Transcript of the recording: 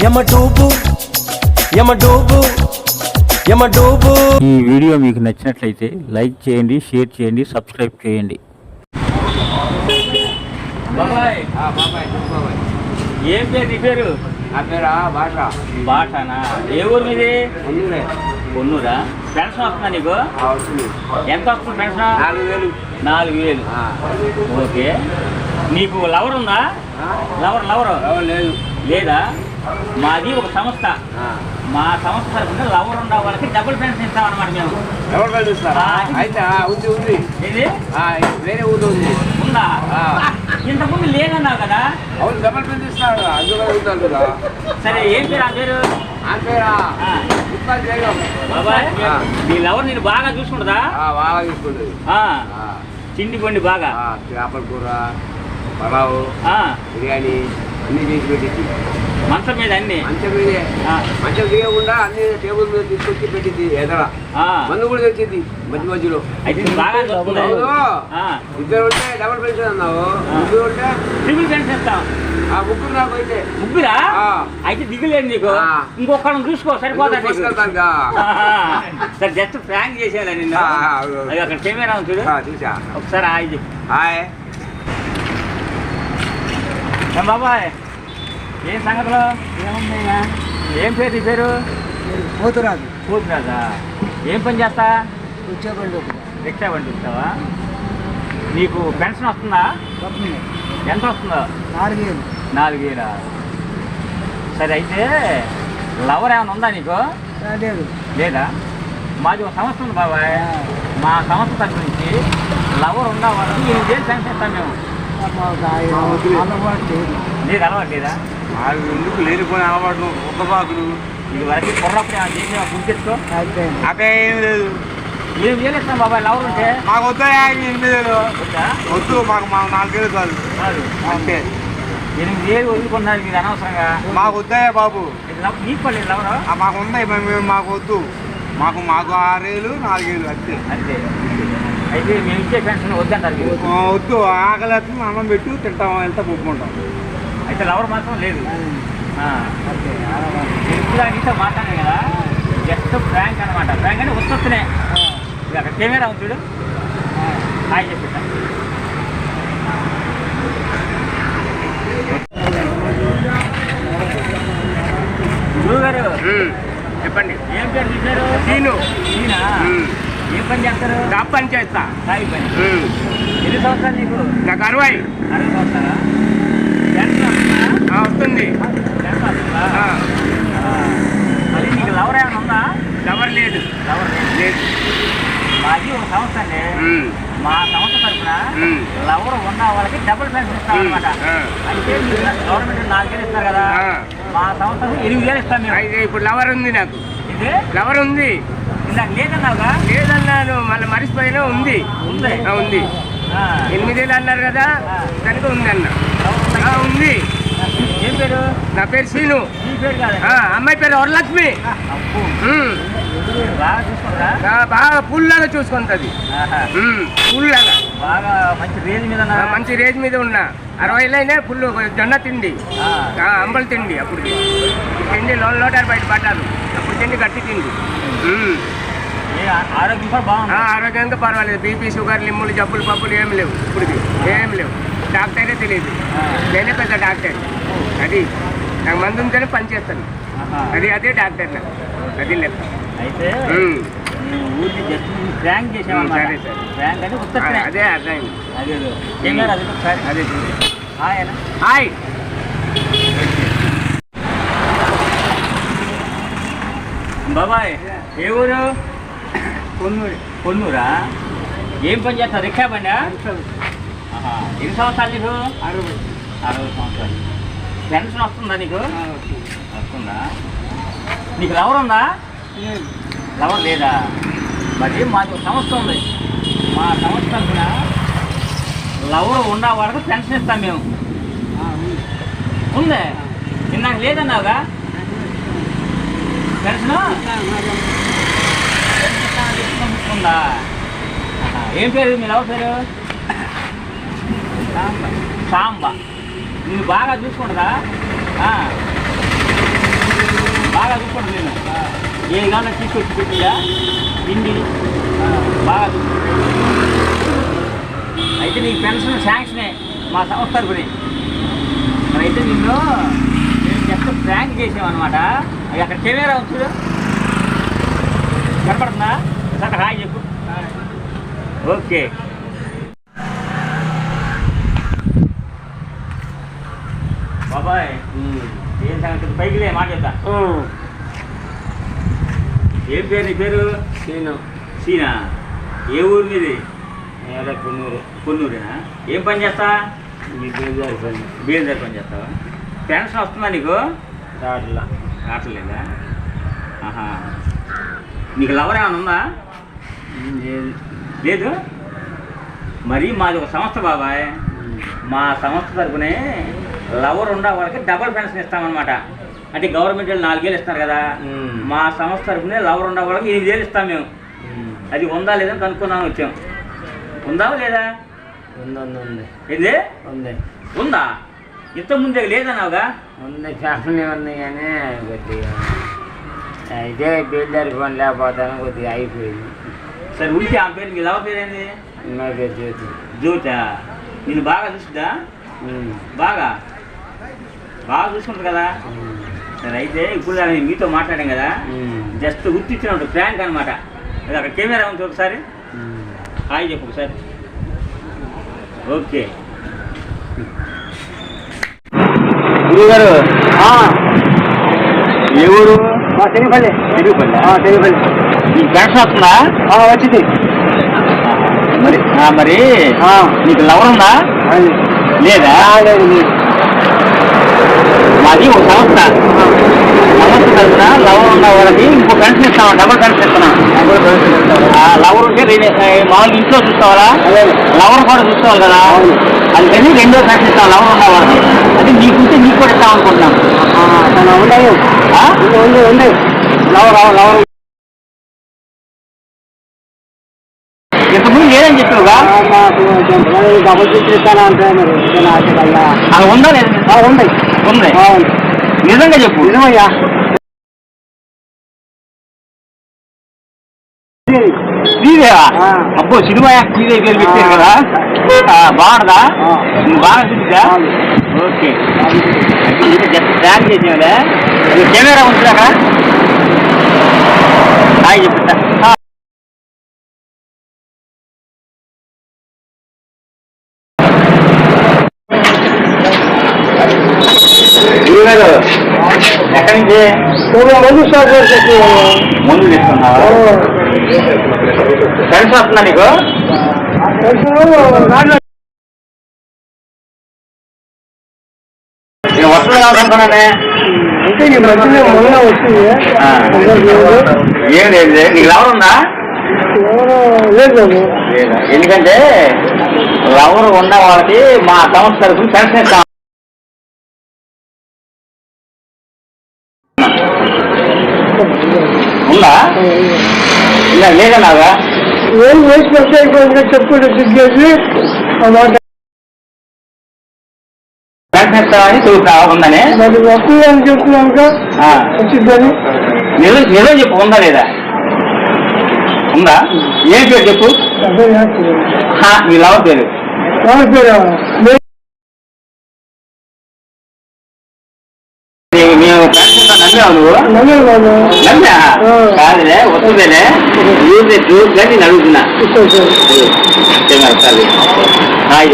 ఈ వీడియో మీకు నచ్చినట్లయితే లైక్ చేయండి, షేర్ చేయండి, సబ్స్క్రైబ్ చేయండి. ఏం పేరు నీ పేరు? నా పేరా భాష. భాషనా? ఏ ఊరు మీది? కొన్నూరా? పెన్షన్ వస్తుందా నీకు? ఎంత వస్తుంది పెన్షన్? 4000. 4000. ఓకే. నీకు లవర్ ఉందా? లవర్ లేదు. లేదా? మాది ఒక సంస్థ. మా సంస్థ తరఫున లవర్ ఉన్న వాళ్ళకి డబుల్ పెన్షన్ ఇస్తామన్నమాట మేము. డబుల్ పెన్షన్ ఇస్తారా? అయితే ఉంది. ఇది వేరే ఊళ్ళో ఉంది. ఉందా? ఇంతకుముందు లేదన్నావు కదా. అవును, డబుల్ పెన్షన్ ఇస్తారు. అందులో సరే, ఏం పేరు ఆ పేరు? ఆ పేరా బాబాయ్, నీ లవర్ నేను బాగా చూసుకుంటుందా? బాగా చూసుకుంటుంది. చిండి పండి బాగా చేపల కూర, పలావు, బిర్యానీ అన్ని చేసి పెట్టింది. మంచం మీద అన్ని మంచం తీయకుండా అన్ని టేబుల్ మీద తీసుకొచ్చి పెట్టింది. ఎదరా మందు కూడా తెచ్చింది మధ్యలో. అయితే బాగా ఇద్దరు ఉంటే డబుల్ పెన్షన్ అన్నావు, ముగ్గురు ఉంటే ట్రిపుల్ పెన్షన్ ఇస్తాం. ముగ్గురు నాకు అయితే. ముగ్గురా? అయితే దిగులేదు నీకు. ఇంకొకళ్ళని చూసుకో, సరిపోతాను. సరే, జస్ట్ ఫ్రాంక్ చేసేయాలి నిన్న. అక్కడ కెమెరా చూడు. చూసా ఒకసారి హాయ్. హాయ్ బాబాయ్, ఏం సంగతిలో? ఏముందయ్యా? ఏం పేరు నీ పేరు? పోతురాజు. పోతురాజా? ఏం పని చేస్తా? రిక్షా బండి ఇస్తావా? నీకు పెన్షన్ వస్తుందా? ఎంత వస్తుందో? 4000. 4000. సరే, అయితే లవర్ ఏమైనా ఉందా నీకు? లేదు. లేదా? మాది ఒక సంస్థ ఉంది బాబాయ్. మా సంస్థ తరఫు నుంచి లవర్ ఉన్న వాళ్ళకి 8000 పెన్షన్ ఇస్తాం మేము. అలవాటు లేదు. నీకు అలవాటు లేదా? ఎందుకు లేనిపోయిన అలవాటు ఒక బాకులు. ఇది వరకు కుర్రప్పుడు ఏమైనా చేసి గుర్తించుకో. అక్కడ ఏం లేదు. ఏం చేస్తాం బాబాయ్ లవర్ ఉంటే? మాకు వద్దా? 8,000 వద్దు. మాకు 4,000 చాలు అంతే. 8,000 వదులుకున్నారు మీరు అనవసరంగా. మాకు వద్దాయా బాబు? నీకు పడలేదు లవరు? మాకు ఉన్నాయి. మాకు వద్దు. మాకు 6,000 4,000 అంతే. అంతే. అయితే మేము ఇచ్చే పెన్షన్ వద్దంటారు మీరు? వద్దు. ఆకలి అన్నం పెట్టు, తింటాం, వెళ్తా ఒప్పుకుంటాం. అయితే లవర్ మాత్రం లేదు. ఇప్పుడు నీతో మాట్లాడాను కదా, జస్ట్ ఫ్రాంక్ అనమాట. ఫ్రాంక్ అంటే వస్తూనే అక్కడ కెమెరా ఉంది చూడు. హాయ్ చెప్పేట. గురుగారు చెప్పండి. ఏం పేరు తీశారు? సీను. సీనా? ఏం పని చేస్తారు? డాబ్ పని చేస్తా. సాయి పని. ఎన్ని సంవత్సరాలు నీకు? నాకు 60. 60 సంవత్సరాలా? వస్తుంది. అది నీకు లవర్ ఏమైనా ఉందా? లవర్ లేదు. లవర్ లేదు. మాది ఒక సంస్థ అండి. మా సంస్థ తరఫున లవర్ ఉన్న వాళ్ళకి డబుల్ పెన్షన్ ఇస్తాం అనమాట. అంటే మీరు గవర్నమెంట్ 4,000 ఇస్తున్నారు కదా, మా సంస్థకు 8,000 ఇస్తాం మేము. ఇప్పుడు లవర్ ఉంది నాకు. ఇది లవర్ ఉంది. ఇందాక లేదన్నావుగా? లేదన్నాను, మళ్ళీ మర్చిపోయినా. ఉంది. ఉంది. 8,000 అన్నారు కదా, కనుక ఉంది అన్న. ఉంది. ఏం పేరు? నా పేరు సీను. ఈ పేరు కాదు, అమ్మాయి పేరు వరలక్ష్మి. బాగా చూసుకుంటా? బాగా పుల్లాగా చూసుకుంటుంది. పుల్లాగా బాగా మంచి రేంజ్ మీద. మంచి రేంజ్ మీద ఉన్నా. 60 అయినా ఫుల్ జొన్న తిండి, అంబలి తిండి. అప్పుడు తిండి లోటారు బయట పడ్డారు. అప్పుడు తిండి గట్టి తిండి. ఆరోగ్యం కూడా బాగుంది. ఆరోగ్యంగా పర్వాలేదు. బీపీ, షుగర్, లిమ్ములు, జబ్బులు, పప్పులు ఏమి లేవు. ఇప్పుడు ఏమి లేవు. డాక్టరే తెలియదు. నేనే పెద్ద డాక్టర్. అది నాకు మందు ఉంటేనే పని చేస్తాను. అదే డాక్టర్ నాకు. అది లెక్క. అయితే ఊరికి జస్ట్ ఫ్రాంక్ చేసాము. సరే సరే. ఫ్రాంక్ అంటే ఉత్తరం. అదే అర్థమైంది. అదే కెమెరా అది ఒకసారి. అదే హాయ్ అన్న. హాయ్. బాబాయ్, ఏ ఊరు? కొన్నూరా? ఏం పని చేస్తారు? రిక్షా బండా? ఎన్ని సంవత్సరాలు నీకు? 60 సంవత్సరాలు. పెన్షన్ వస్తుందా నీకు? వస్తుందా? నీకు లవర్ ఉందా? లవర్ లేదా? మరి మాకు సంస్థ ఉంది. మా సంస్థ తరఫున లవర్ ఉన్న వాళ్ళకి పెన్షన్ ఇస్తాం మేము. ఉందే? నాకు లేదన్నావుగా పెన్షన్? ఉందా? ఏం పేరు మీ లవర్ పేరు? సాంబ. నేను బాగా చూసుకుంటుందా? ఏ కావాలో తీసుకొచ్చి పెట్టియా తిండి బాగా అయితే నీకు పెన్షన్ శాంక్షనే మా సంస్థ తరపుని. మరి అయితే నిన్ను నేను జస్ట్ ప్రాంక్ చేసామన్నమాట. అది అక్కడ కెమెరా వచ్చుడు కనపడుతుందా? సార్ హాయ్ చెప్పు. ఓకే బాబాయ్ ఏం సంగతి పైకిలే మాట చెప్తా. ఏం పేరు నీ పేరు? సీనా. ఏ ఊరు మీది? కొన్నూరేనా? ఏం పని చేస్తా? బేల్దారి పని చేస్తావా? పెన్షన్ వస్తుందా నీకు? రావట్లేదా? ఆహా. నీకు లవర్ ఏమైనా ఉందా? లేదు. మరి మాది ఒక సంస్థ బాబాయ్. మా సంస్థ తరపునే లవర్ ఉండే వాళ్ళకి డబల్ పెన్షన్ ఇస్తామన్నమాట. అంటే గవర్నమెంట్ వాళ్ళు 4 వేలు ఇస్తారు కదా, మా సంస్థ తరపునే లవర్ ఉండే వాళ్ళకి 8 వేలు ఇస్తాం మేము. అది ఉందా లేదా కనుక్కున్నాము వచ్చాం. ఉందా లేదా? ఏంది ఉందా? ఇంతకుముందే లేదన్నావుగా? ఉంది ఫ్యామిలీ ఉంది కానీ కొద్దిగా అయితే బేల్దారి పని లేకపోతాను కొద్దిగా అయిపోయింది. సరే ఉంటే ఆ పేరు మీ లవర్ పేరు ఏంది? నా పేరు జ్యోతి. జ్యోతా? నేను బాగా చూస్తుందా? బాగా చూసుకుంటారు కదా. సరే అయితే ఇప్పుడు నేను మీతో మాట్లాడాం కదా, జస్ట్ గుర్తించిన ఉంటుంది ప్రాంక్ అనమాట. అది అక్కడ కెమెరా ఉంది ఒకసారి హాయ్ చెప్పు ఒకసారి. ఓకే గురుగారు ఏ ఊరు? తెలుగుపల్లి. తెలుగుపల్లి. నీకు పెన్షన్ వస్తుందా? వచ్చింది. మరి నీకు లవర్ ఉందా? లేదా? మాది ఒక సంస్థ తరఫున లవర్ ఉన్న వాళ్ళకి ఇంకో పెన్షన్ ఇస్తాం. డబుల్ పెన్షన్ ఇస్తున్నాం. లవర్ ఉంటే మామూలుగా ఇంట్లో చూసుకోవాలా, లవర్ కూడా చూసుకోవాలి కదా, అందుకని 2వ పెన్షన్ ఇస్తాం లవర్ ఉన్న వాళ్ళకి. అది నీకుంటే నీకు కూడా ఇస్తాం అనుకుంటున్నాం. ఉన్నాయి లవర్ ఇంతకుముందు లేదని చెప్పావుగా? డబుల్ పెన్షన్ ఇస్తాను అంటే అది ఉందా లేదా? ఉంది. నిజంగా చెప్పు. నిజమయ్యా. శ్రీదేవా? అబ్బో సినిమా శ్రీదేవి పేరు పెట్టారు కదా, బాగుండదా? నువ్వు బాగా చూపించా? ఓకే జస్ట్ ప్లాన్ చేసేవాళ్ళే. కెమెరా ఉంటుందాక హాయ్ చెప్తా. గురుగారు ఎక్కడి నుంచి? ముందు తీసుకున్నావా? పెన్షన్ వస్తుందా నీకు? నేను వస్తుంది కావాలనుకున్నానే. ఏం లేదు. నీకు లవర్ ఉందా? ఎందుకంటే లవర్ ఉన్న వాళ్ళకి మా సంస్థ తరఫున పెన్షన్ ఇస్తాం. ఉందా? ఇలా లేదన్నాగా? ఏం వేసి చెప్పుకుంటే సిగ్గేసి పెన్షన్ ఇస్తామని చూస్తావా? ఉందని వస్తుందని చెప్తున్నాక వచ్చిందని నిజం చెప్పు. ఉందా లేదా? ఉందా? ఏం పేరు చెప్పు. మీ లవర్ పేరు? మేము పెన్షన్ నమ్మావు నువ్వు? నమ్మా కాదులే వస్తుందేలే. చూసి నేను అడుగుతున్నా. హాయ్